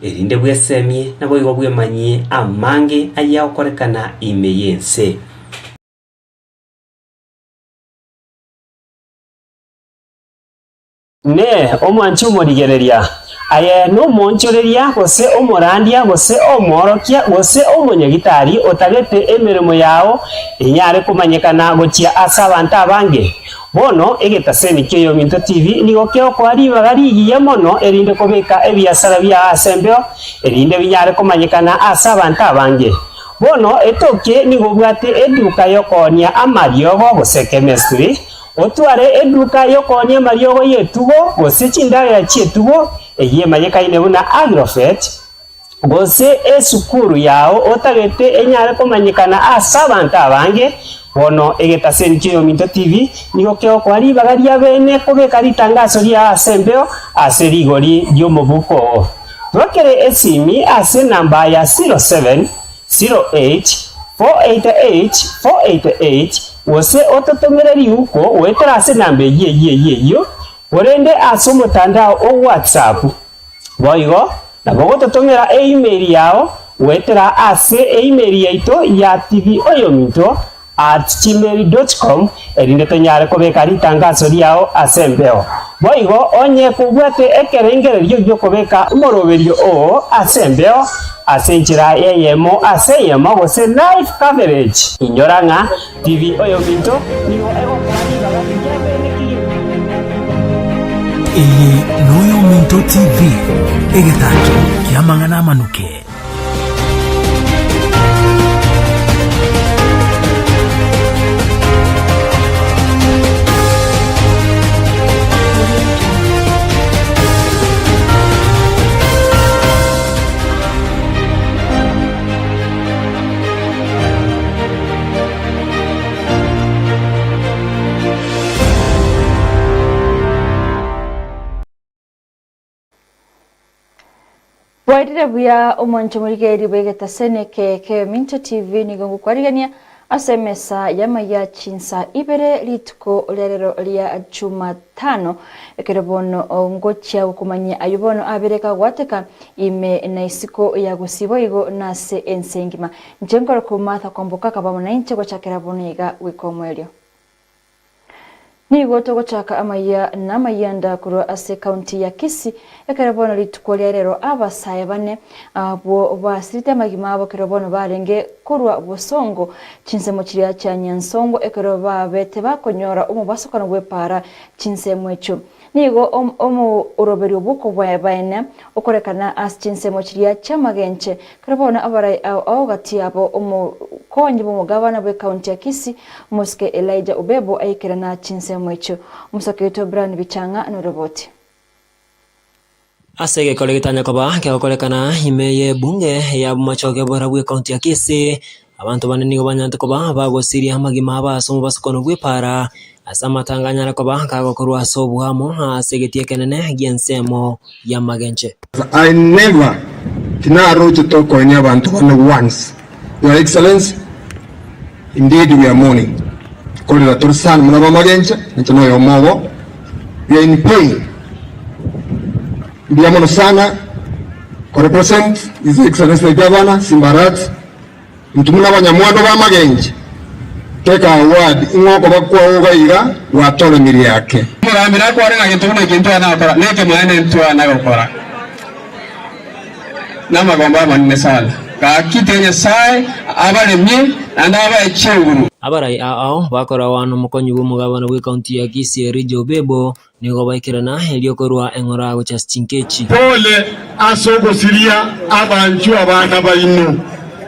erinde bwesemi nabo igo bwemanyi amange ayakorekana ime yense. Ne omwanchi omorigereria aye no monchoreria gose omorandia gose omorokia gose omonyagitari otagete emirimo yao inyare kumanyekana gochia asa abantu abange bono egetaseni kyo Minto TV nigo kyo kwari bagarigiye mono erinde kobeka ebiasara bya asembeo erinde binyare kumanyekana asa abantu abange bono etoke nigo bwate eduka yokonia amariogo gose chemistry otware eduka yokonia mariogo yetugo gose chindagera chietugo eye mayekaine buna agrofet gose esukuru yao otagete enyare kumanyikana asa abantu abange bono egetaseni kyo Minto TV nigo kyo kwari bagaria bene kobeka ritangazo lya asembeo ase rigori lyomobuko twakere esimi ase namba ya 0708488488 wose ototomereri uko wetera ase namba yeyo orende ase omotandao o WhatsApp boigo nabo gototomera email yao wetera ase email yaito ya tvoyominto@gmail.com erinde tonyare kobeka ritangazo lyao asembeo boigo onye kubwate ekerengererio ryo kobeka umoroberio o asembeo ase njira yeyemo ase yemo gose live coverage inyoranga tvoyominto nigo ego kwani bagakijebene iyi noyo Minto TV egetacho kiamangana manuke. Waitire buya omoncho murigeri begetasene ke Minto TV nigongo kwarigania asemesa Amayia Chinsa Ibere lituko lero lya Jumatano ekerebono ngochia ukumanya ayubono abereka gwateka ime na isiko ya gusibo igo nase ensengima njengora kumatha Kwamboka kabamo na inche gochakera boniga wikomwelio nigo togochaka Amayia na mayanda kuro ase county ya Kisii ekerebono litukolya rero abasaye bane abo basirite magima abo kerebono barenge kurwa bosongo chinsemo chiria cha Nyansongo ekeroba bete bakonyora omubasokano gwepara chinsemo echo nigo omu uroberi obuko bwabaine okorekana as chinsemo chiria cha Magenche kerebono abarai au gati abo omu konyi bomugabana bwe county ya Kisii Muske Elijah Ubebo aikirana chinsemo echo musaketo Brand Bichanga no roboti asege kolegitanya koba keokorekana imeye bunge ya machoke bora bwe county ya Kisii abantu banene nigo banyante koba bagosiria amagima abasomo basukono gwepara asamatanganya koba kagokorwa sobuhamo asegetie kenene giensemo ya Magenche. I never tinaro to talk on abantu once. Your Excellency, indeed we are mourning. Call the Tursan Munaba Magenche, ntono yo mogo. We are in pain. Ndiamono sana ko represent His Excellency the Governor Simbarat ntumuna banyamwando ba Magenche teka award ingoko bakwa ugaiga watole miri yake murambira ko arenga ntumuna kintu anakora neke mwana ntu anakora namagomba manne sala ka kitenya sai abaremye andaba echenguru abarai ao bakora wano mukonyi bw'umugabana bwe county ya Kisii Elijah Ubebo nigo baikirana eliokorwa engora go Chinkechi pole asogo siria abanju abana bayinu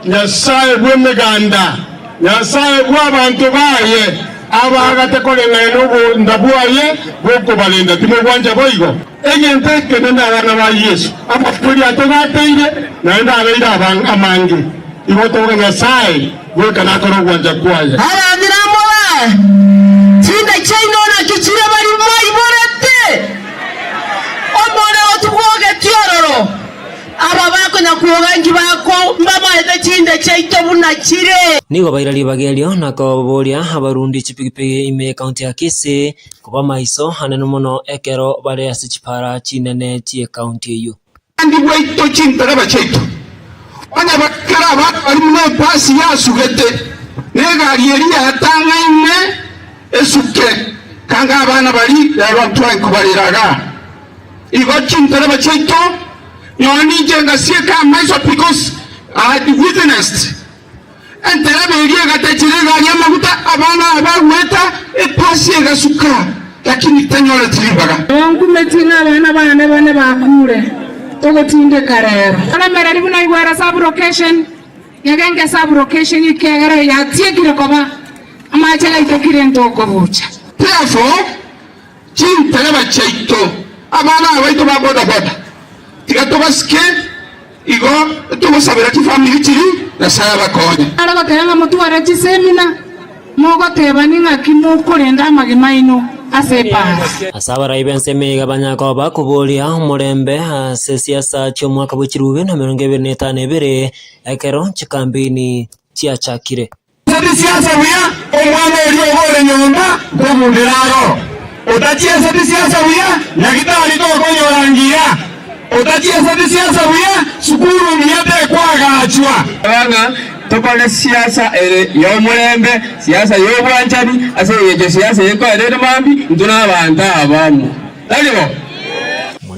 nyasaye bwemeganda nyasaye bw'abantu baye abagatekole n'enubu ndabuaye bwo balenda timugwanja boigo egente kenenda abana ba Yesu amafuri atogateire naenda abeira amangi ibotoga nyasaye bwo kanakoro gwanja kwaye arandira mola tinda chaino na kichire bari mai borete omora otugoge tiororo aba bako na kuogangi bako mbaba ete tinda chaito bunachire nigo bairali bagelio nako boria abarundi chipigipigi ime county ya Kisii kuba maiso hanene muno ekero bare asichipara chinene chie county eyo Andi waito chintara bacheto. Wana bakara bari mu pasi ya sugete. Nega rieria atanga ime esuke. Kanga abana bari abantu kubariraga. Igo chintara bacheto. Yoni jenga sieka maiso because I had witnessed. And the Amayia gatachirega yamaguta abana abagweta epasi egasuka lakini tanyola tilibaga ongu metinga bana bane bakure togo tinde karero ala merari buna igwara sub location yagenge sub location ikegere yatiekire koba amacha itekire ntoko bucha therefore chintele bacheito abana abaito ba boda boda tikatoba ske igo tumusabira kifamili kiri nasaya bakonye ala batenga mutu arachi semina mogo tebaninga kimukurenda amagima ino asepa asabara ibense mega banyako bakubolia murembe ase siasa cyo mwaka bw'ikirube na 2025 ekero chikambini chiachakire sadi siasa buya omwana eri obole nyomba ngomundiraro otachia sadi siasa buya nyagitali to konyorangira otachia sadi siasa buya sukuru miyate kwagachwa bana tokole siasa ere yomurembe siasa yobwanchani ase yeje siasa yeko ere mambi ntuna abantu abamu talibo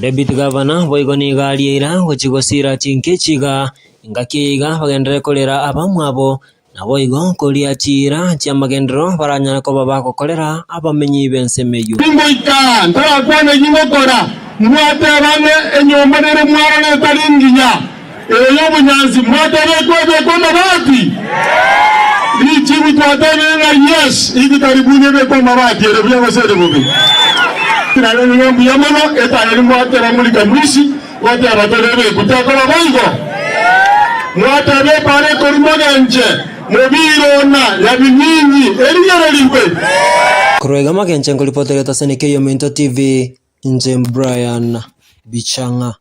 Deputy Governor boigoni galira gochigosira chinkechiga ngakiga bagendere kolera abamu abo na boigo kolia chira chiamagendero baranyana ko babako kolera abamenyi bensemeyu bingoika ntara kwana yingokora mwate bane enyomba nere mwara ne taringinya eyo bunyanzi mwate bekwe mabati ni chibu twatene na yes iki karibuni bekwe mabati ere bya basere bobi Tinale nyombi yamono etale mwate ramulika mwisi wate abatorebe kutakora boigo mwate be pare korimoga nje mobirona yabininyi eriyere liwe Kurega magenche ngolipotele tasenike Yominto TV nje Brian Bichanga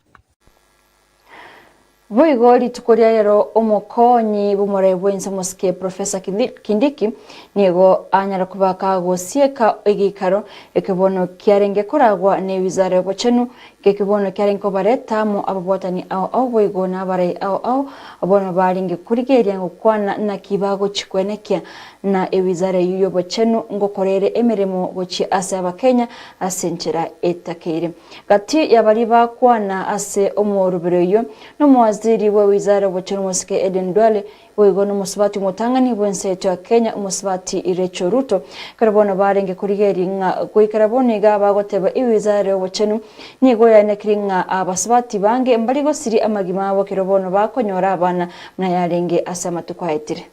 Voigoli tukoria rero omokonyi bumorebwe nsamuske Professor Kindiki nigo anyara kubaka gosieka igikaro ekibono kiarenge kuragwa ne wizara y'obuchenu kekibono kiarenge bareta mu ababotani au voigo na bare au abono baringe kurigeria ngokwana na kibago chikwenekia na ewizara y'obuchenu ngokorere emirimo gochi ase abakenya asenchera etakere gati yabari bakwana ase omorubiro yo no waziri wa wizara y'obuchenu Musike Eden Duale Voigo no musabati mutangani bwenseto ya Kenya umusabati Irecho Ruto karabona barenge kurigeri nga kuikarabona iga bagoteba iwizara y'obuchenu nigo yanekiringa abasabati bange mbaligo siri amagima abo kirobono bakonyora abana mnayarenge asamatu kwaitire.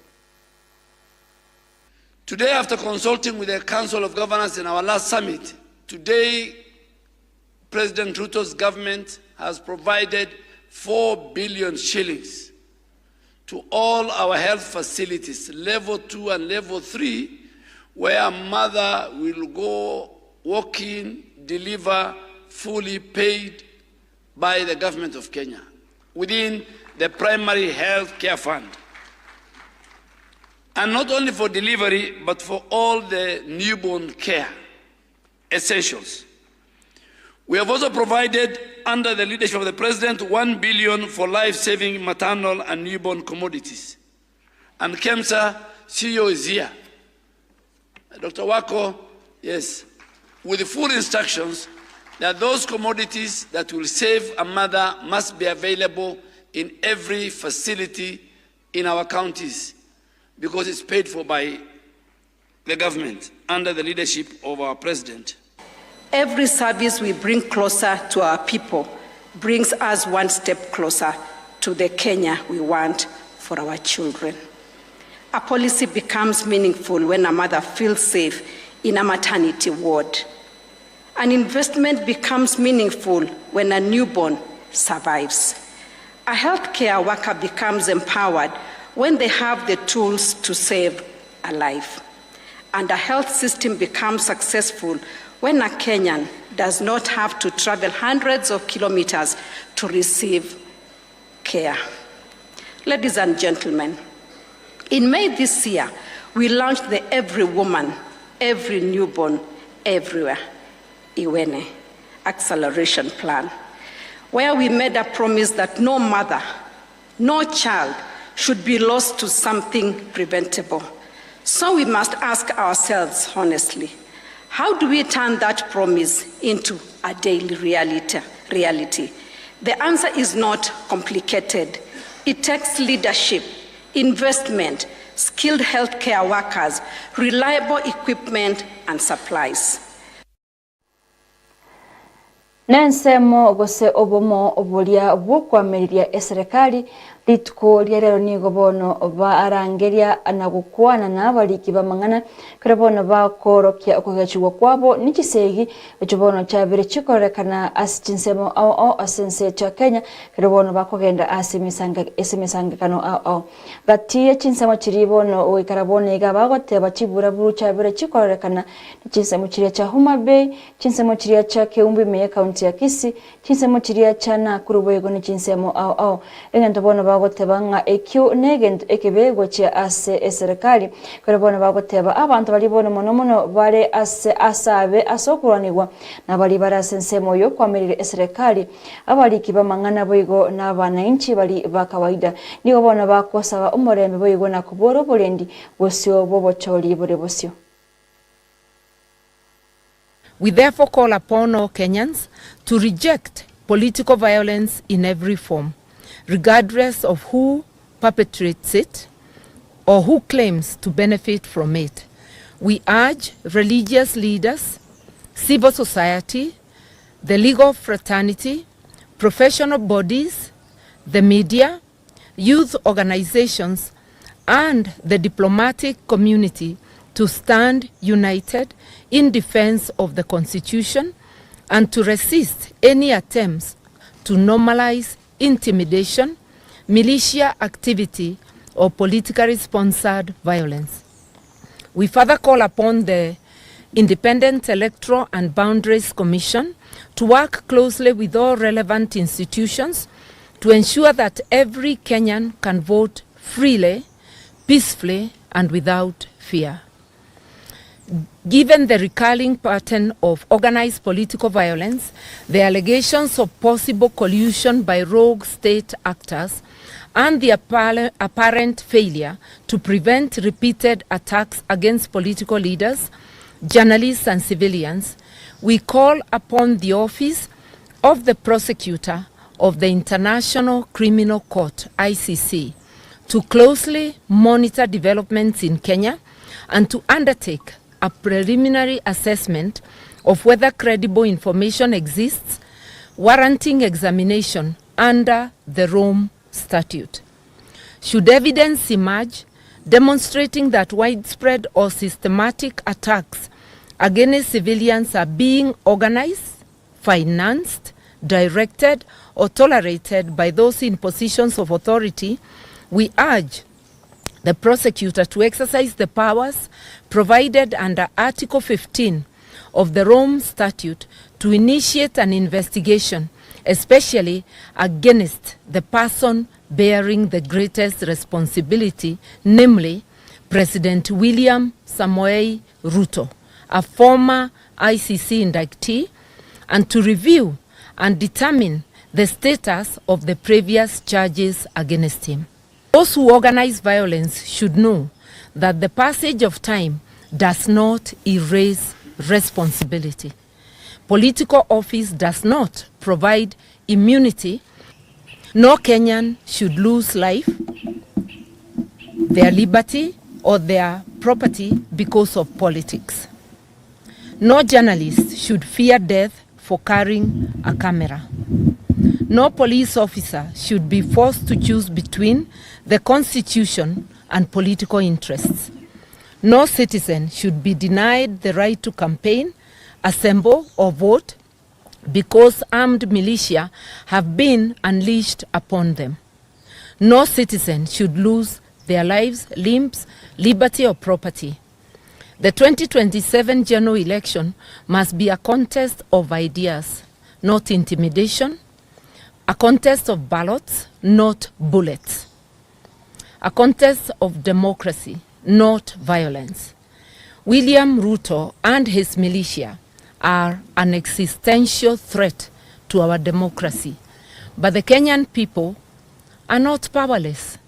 Today, after consulting with the Council of Governors in our last summit, today President Ruto's government has provided 4 billion shillings to all our health facilities, level 2 and level 3, where a mother will go walk in, deliver, fully paid by the government of Kenya within the primary health care fund. And not only for delivery, but for all the newborn care essentials. We have also provided, under the leadership of the President, 1 billion for life-saving maternal and newborn commodities. And KEMSA CEO is here. Dr. Wako, yes, with the full instructions that those commodities that will save a mother must be available in every facility in our counties, because it's paid for by the government under the leadership of our President. Every service we bring closer to our people brings us one step closer to the Kenya we want for our children. A policy becomes meaningful when a mother feels safe in a maternity ward. An investment becomes meaningful when a newborn survives. A healthcare worker becomes empowered when they have the tools to save a life. And a health system becomes successful when a Kenyan does not have to travel hundreds of kilometers to receive care. Ladies and gentlemen, in May this year, we launched the Every Woman, Every Newborn, Everywhere, Iwene Acceleration Plan. where we made a promise that no mother, no child should be lost to something preventable. So we must ask ourselves honestly, how do we turn that promise into a daily reality? The answer is not complicated. It takes leadership, investment, skilled healthcare workers, reliable equipment and supplies. Nensemo gose obomo obulia bwokwamiriria eserikali lituko lierero nigo bono barangeria na gukwana n'abaliki bamangana kare bono bakorokia okugachugwa kwabo nikisegi echo bono chabire chikorekana asichinsemo au asense cha Kenya kare bono bakogenda asimisangakano au gatiye chinsemo chiri bono oikara bono iga bagoteba chibura buru chabire chikorekana chinsemo chiri cha Homa Bay, chinsemo chiri cha Keumbi me county ya Kisii, chinsemo chiri cha Nakuru boyego ni chinsemo au engento bono bagotebanga ekyo negent ekebego cha ase eserikali karabona bagoteba abantu bali bono mono bare ase asabe asokuranirwa nabali barasensemo yo kwamirire eserikali abaliki bamangana boigo n'abananchi bali bakawaida nigo bona bakosaba umurembe boigo na kuboro bolendi bosyo bobocholi bore bosyo. We therefore call upon all Kenyans to reject political violence in every form, regardless of who perpetrates it or who claims to benefit from it. We urge religious leaders, civil society, the legal fraternity, professional bodies, the media, youth organizations, and the diplomatic community to stand united in defense of the Constitution and to resist any attempts to normalize intimidation, militia activity, or politically sponsored violence. We further call upon the Independent Electoral and Boundaries Commission to work closely with all relevant institutions to ensure that every Kenyan can vote freely, peacefully, and without fear. Given the recurring pattern of organized political violence, the allegations of possible collusion by rogue state actors, and the apparent failure to prevent repeated attacks against political leaders, journalists, and civilians, we call upon the Office of the Prosecutor of the International Criminal Court, ICC, to closely monitor developments in Kenya and to undertake a preliminary assessment of whether credible information exists warranting examination under the Rome Statute. Should evidence emerge demonstrating that widespread or systematic attacks against civilians are being organized, financed, directed, or tolerated by those in positions of authority, we urge the prosecutor to exercise the powers provided under Article 15 of the Rome Statute to initiate an investigation, especially against the person bearing the greatest responsibility, namely President William Samoei Ruto, a former ICC indictee, and to review and determine the status of the previous charges against him. Those who organize violence should know that the passage of time does not erase responsibility. Political office does not provide immunity. No Kenyan should lose life, their liberty, or their property because of politics. No journalist should fear death for carrying a camera. No police officer should be forced to choose between the Constitution and political interests. No citizen should be denied the right to campaign, assemble, or vote because armed militia have been unleashed upon them. No citizen should lose their lives, limbs, liberty, or property. The 2027 general election must be a contest of ideas, not intimidation, a contest of ballots, not bullets, a contest of democracy, not violence. William Ruto and his militia are an existential threat to our democracy, But the Kenyan people are not powerless.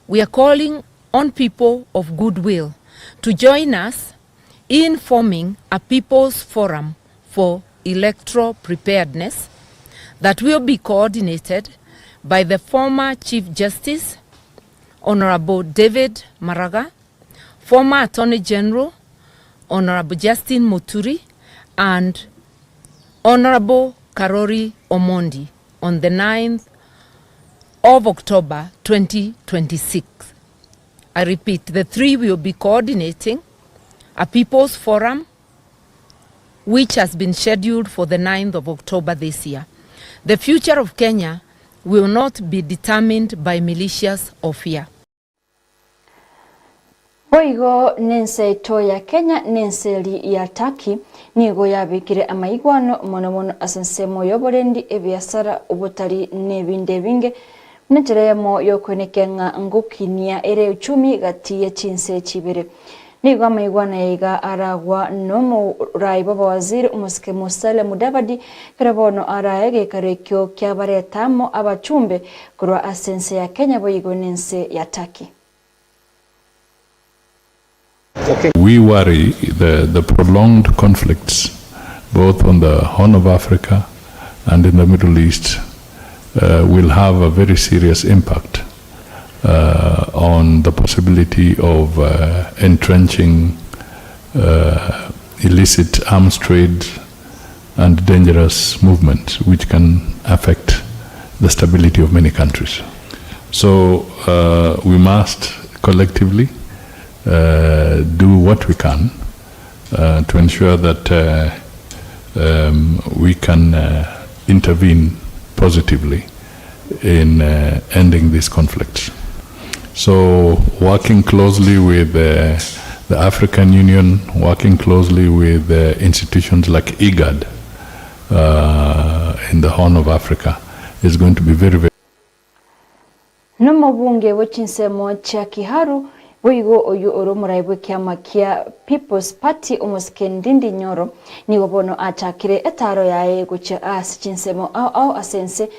We are calling on people of goodwill to join us in forming a People's Forum for Electoral Preparedness that will be coordinated by the former Chief Justice, Honorable David Maraga, former Attorney General, Honorable Justin Muturi, and Honorable Karori Omondi on the 9th of October 2026. I repeat, the three will be coordinating a People's Forum which has been scheduled for the 9th of October this year. The future of Kenya will not be determined by militias of fear. Boigo nense to ya Kenya nenseli ya Turkey nigo yabikire amaigwano mono asansemo yoborendi ebiasara ubutari nebinde binge neteremo yokonekenga ngukinia ere uchumi gati ya Chinsa Ibere nigo amaigwana yiga aragwa nomo raibo waziri umuske Musale Mudavadi karabono araege karekyo kyabaretamo abachumbe kurwa asense ya Kenya boigo nense ya Turkey. Okay. We worry the prolonged conflicts both on the Horn of Africa and in the Middle East will have a very serious impact on the possibility of entrenching illicit arms trade and dangerous movements which can affect the stability of many countries. So we must collectively do what we can to ensure that we can intervene positively in ending these conflicts. So working closely with the African Union, working closely with institutions like IGAD in the Horn of Africa is going to be very, very... Nomo bunge w'Chinsemo cha Kiharu Boigo oyu oromuraibwe kiama kia People's Party umuskendindi nyoro ni wabono achakire etaro yae gucha Chinsemo au asense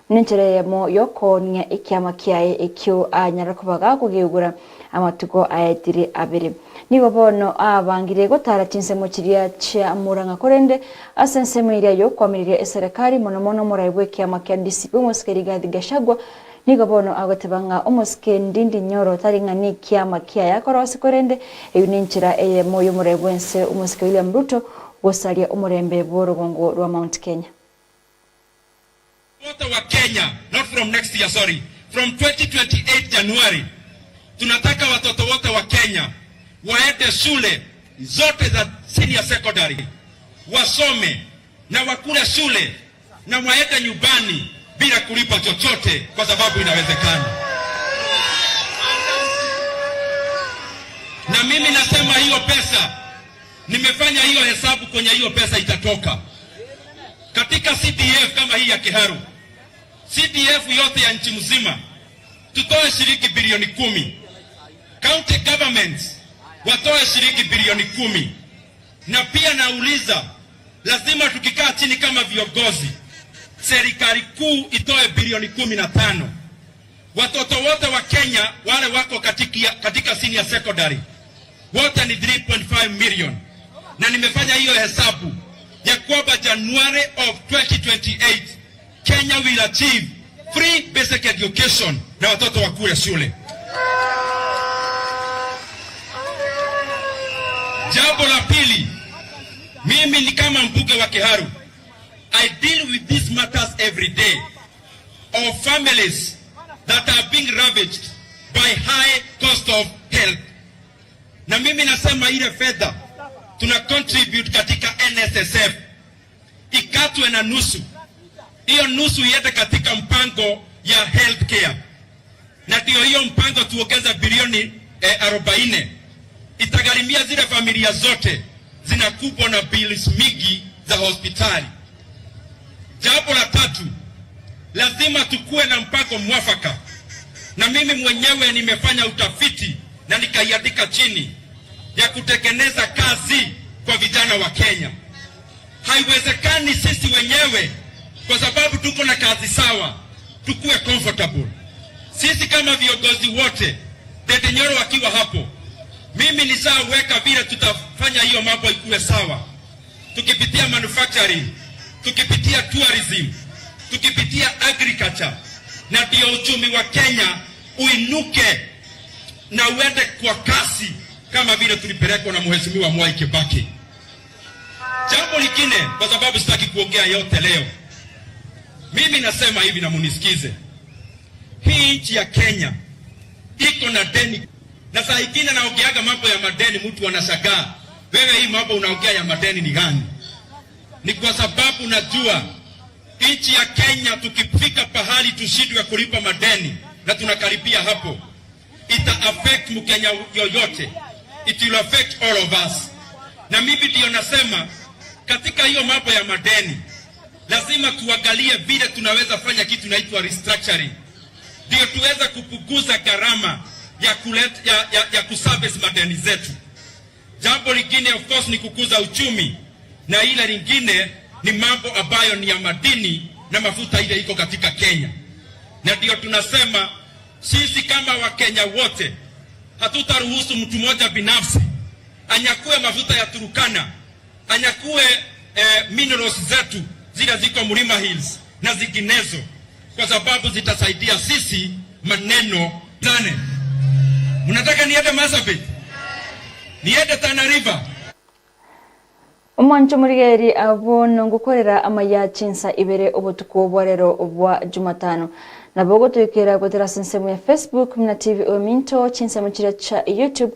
ninteremo yoko nya ikiama kiae ekyo anyarakubaga kugiugura amatugo ayetiri abiri ni wabono abangire gotara Chinsemo chiria cha muranga korende asense miria yokwamiriria eserekari mono muraibwe kiama kia ndisipe umuskeriga Gachagua nigabono agotebanga umuske ndindi nyoro taringa ni kiama kia yakorosi korende eyuninchira moyo murebwense umuske William Ruto gosalia umurembe bw'orugongo rwa Mount Kenya. Wote wa Kenya, not from next year, sorry, from 2028 January, tunataka watoto wote wa Kenya waende shule zote za senior secondary, wasome na wakule shule na waende nyumbani bila kulipa chochote kwa sababu inawezekana. Na mimi nasema hiyo pesa, nimefanya hiyo hesabu kwenye hiyo pesa itatoka. Katika CDF kama hii ya Kiharu, CDF yote ya nchi mzima, tutoe shilingi bilioni 10. County governments watoe shilingi bilioni 10. Na pia nauliza, lazima tukikaa chini kama viongozi, serikali kuu itoe bilioni 15. Watoto wote wa Kenya wale wako katika senior secondary wote ni 3.5 million. Na nimefanya hiyo hesabu ya kwamba January of 2028 Kenya will achieve free basic education na watoto wakule shule. Jambo la pili, mimi ni kama mbunge wa Kiharu, I deal with these matters every day of families that are being ravaged by high cost of health. Na mimi nasema ile fedha tuna contribute katika NSSF ikatwe na nusu. Hiyo nusu iende katika mpango ya healthcare. Na ndio hiyo mpango tuongeza bilioni 40. Itagharimia zile familia zote zinakubwa na bills mingi za hospitali. Jambo la tatu, lazima tukue na mpango mwafaka. Na mimi mwenyewe nimefanya utafiti na nikaiandika chini ya kutekeleza kazi kwa vijana wa Kenya. Haiwezekani sisi wenyewe kwa sababu tuko na kazi sawa tukue comfortable. Sisi kama viongozi wote, Dede Nyoro akiwa hapo, mimi nishaweka vile tutafanya hiyo mambo ikuwe sawa. Tukipitia manufacturing, tukipitia tourism, tukipitia agriculture, na ndio uchumi wa Kenya uinuke na uende kwa kasi kama vile tulipelekwa na Mheshimiwa Mwai Kibaki. Jambo lingine, kwa sababu sitaki kuongea yote leo, mimi nasema hivi na munisikize. Hii nchi ya Kenya iko na deni, na saa ingine naongeaga mambo ya madeni, mtu anashangaa, wewe hii mambo unaongea ya madeni ni gani? Ni kwa sababu najua nchi ya Kenya tukifika pahali tushindwe kulipa madeni, na tunakaribia hapo, ita affect Mkenya yoyote. It will affect all of us. Na mimi ndio nasema katika hiyo mambo ya madeni lazima tuangalie vile tunaweza fanya kitu inaitwa restructuring, ndio tuweza kupunguza gharama ya kuservice madeni zetu. Jambo lingine of course ni kukuza uchumi, na ile lingine ni mambo ambayo ni ya madini na mafuta ile iko katika Kenya. Na ndio tunasema sisi kama Wakenya wote hatutaruhusu mtu mmoja binafsi anyakue mafuta ya Turkana, anyakue minerals zetu zile ziko Mlima Hills na zinginezo, kwa sababu zitasaidia sisi maneno tane. Mnataka niende Marsabit? Niende Tana River? Omancho murigeri abono gukorera Amayia Chinsa Ibere obutuko bwarero obwa Jumatano. Nabogo tuyikira gutera sensemu ya Facebook mna TV Oyominto Chinsa mukira cha YouTube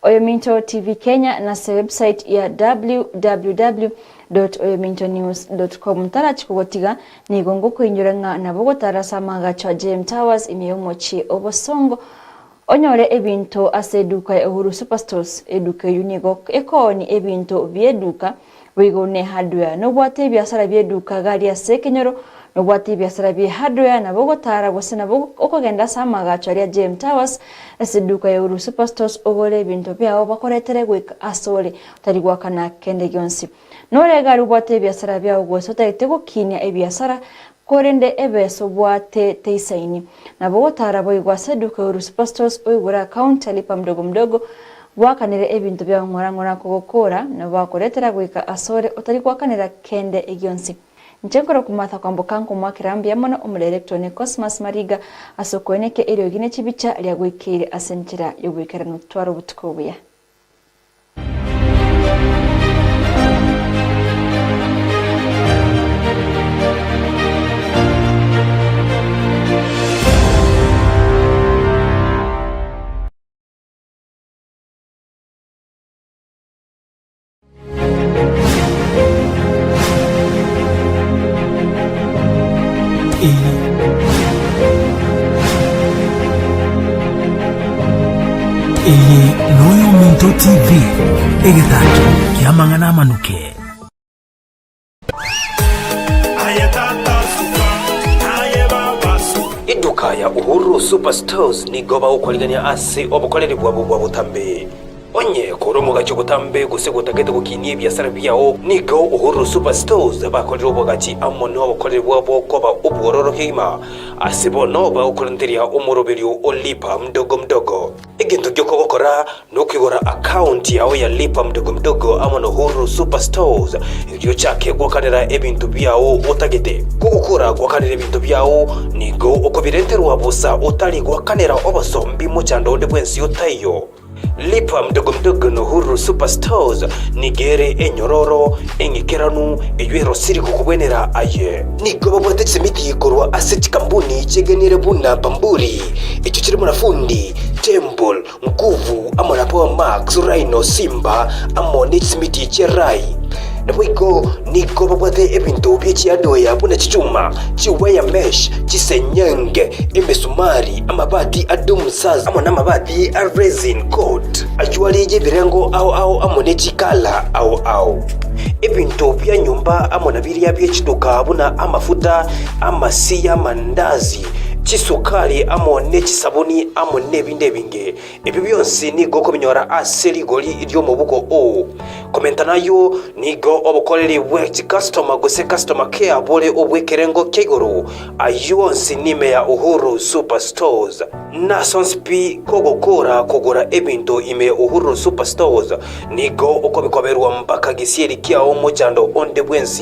Oyominto TV Kenya na website ya www.oyomintonews.com. Tarachi kugotiga nigongo kuinyuranga nabogo tarasa magacho JM Towers imiyomochi obosongo onyore ebinto aseduka ya Uhuru Superstores eduka unigo ekoni ebinto byeduka wigone hardware no bwate byasara byeduka gari ya Sekenyoro no bwate byasara bye hardware na bogo tara gose na bogo okogenda sama gacho ya JM Towers aseduka ya Uhuru Superstores ogole ebinto byao bakoretere gwika asole tarigwa kana kende gyonsi nore gari bwate byasara byao gose tarite kinya ebyasara korende ebeso bwate teisaini na bogotara boigwa seduka Uhuru Superstores oigura account alipa mdogo mdogo wakanire ebintu bya ngorangora kugokora na bakoretera gwika asore otari kwakanira kende egionsi nchenkoro kumatha Kwamboka kumwakirambia mono electronic Cosmas Mariga asokoeneke ero gine chibicha lya gwikire asentira yo gwikira no twaro butukobuya. Oyominto TV egetacho kiamangana amanuke. Iduka ya Uhuru Superstores ni goba ukwaligania ase obukoleri bwa butambe onye koromoga cyo butambe guse gutagete gukinie byasara byao nigo Uhuru Superstores bakorera obogati amono obukoleri bwa bokoba ubwororo hima asibono ba ukorenteria umurobelio olipa mdogo mdogo iginto gyoko gukora no kwigora account yawe ya lipa mdogo mdogo amono Uhuru Superstores iryo chake gwakanira ebintu byao utagete gukura gwakanira ebintu byao nigo ukobirenterwa busa utali gwakanira obasombi mu chando de bwensi utayo lipa mdogo mdogo no Uhuru Superstores nigere enyororo engikeranu eyero siri kukubwenera aye nigo babwate tsemiti yikorwa asset kambuni chegenire bunda bamburi icyo kiri munafundi Temple nguvu amona Power Max Rhino Simba amoni tsemiti cherai Nabwiko niko babwate ebintu byechiadoya buna chichuma chiwaya mesh chisenyenge imesumari amabati adumsaz amona amabati a resin coat achwalije birengo au amone chikala au ebintu bya nyumba amona biriya byechiduka buna amafuta amasiya mandazi chisukali amo nechisabuni amo nebinde binge ebi byonsi nigo kobinyora aseri goli iryo mubuko o komenta nayo nigo obukoleli bwe customer gose customer care bole obwekerengo kegoro ayonsi nime ya Uhuru Superstores na sonspi kogokora kogora ebinto ime Uhuru Superstores nigo okobikoberwa mpaka gisieri kia omo chando onde bwensi